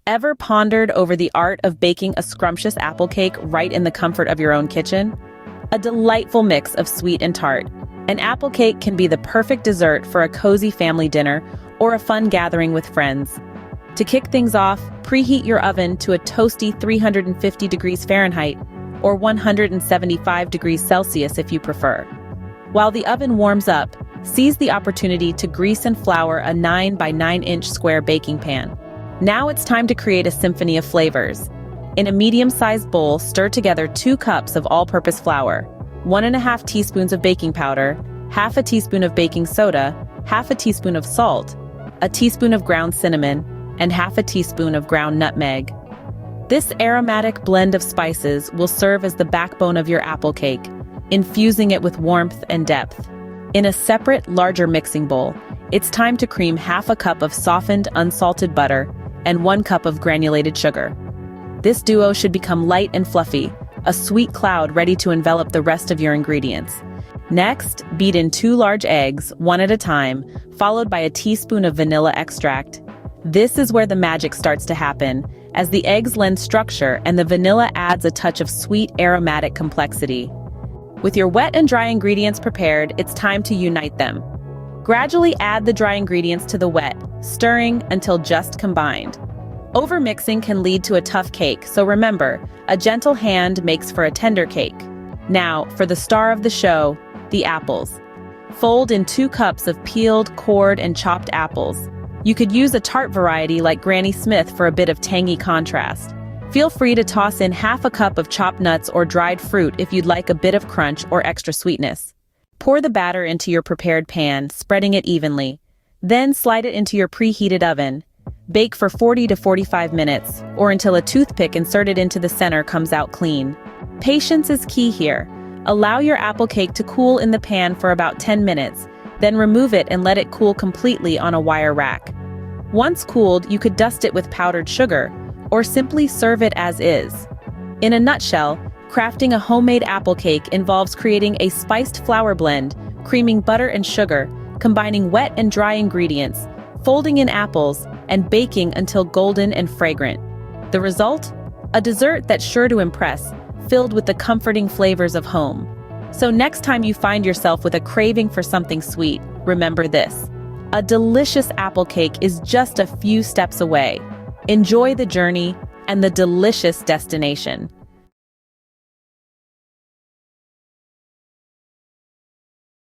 Ever pondered over the art of baking a scrumptious apple cake right in the comfort of your own kitchen? A delightful mix of sweet and tart. An apple cake can be the perfect dessert for a cozy family dinner or a fun gathering with friends. To kick things off, preheat your oven to a toasty 350 degrees Fahrenheit or 175 degrees Celsius if you prefer. While the oven warms up, seize the opportunity to grease and flour a 9 by 9-inch square baking pan. Now it's time to create a symphony of flavors. In a medium-sized bowl, stir together 2 cups of all-purpose flour, 1½ teaspoons of baking powder, half a teaspoon of baking soda, half a teaspoon of salt, a teaspoon of ground cinnamon, and half a teaspoon of ground nutmeg. This aromatic blend of spices will serve as the backbone of your apple cake, infusing it with warmth and depth. In a separate, larger mixing bowl, it's time to cream half a cup of softened, unsalted butter and 1 cup of granulated sugar. This duo should become light and fluffy, a sweet cloud ready to envelop the rest of your ingredients. Next, beat in 2 large eggs, one at a time, followed by a teaspoon of vanilla extract. This is where the magic starts to happen, as the eggs lend structure and the vanilla adds a touch of sweet, aromatic complexity. With your wet and dry ingredients prepared, it's time to unite them. Gradually add the dry ingredients to the wet, stirring until just combined. Overmixing can lead to a tough cake, so remember, a gentle hand makes for a tender cake. Now, for the star of the show, the apples. Fold in 2 cups of peeled, cored, and chopped apples. You could use a tart variety like Granny Smith for a bit of tangy contrast. Feel free to toss in half a cup of chopped nuts or dried fruit if you'd like a bit of crunch or extra sweetness. Pour the batter into your prepared pan, spreading it evenly. Then slide it into your preheated oven. Bake for 40 to 45 minutes, or until a toothpick inserted into the center comes out clean. Patience is key here. Allow your apple cake to cool in the pan for about 10 minutes, then remove it and let it cool completely on a wire rack. Once cooled, you could dust it with powdered sugar, or simply serve it as is. In a nutshell, crafting a homemade apple cake involves creating a spiced flour blend, creaming butter and sugar, combining wet and dry ingredients, folding in apples, and baking until golden and fragrant. The result? A dessert that's sure to impress, filled with the comforting flavors of home. So next time you find yourself with a craving for something sweet, remember this: a delicious apple cake is just a few steps away. Enjoy the journey and the delicious destination.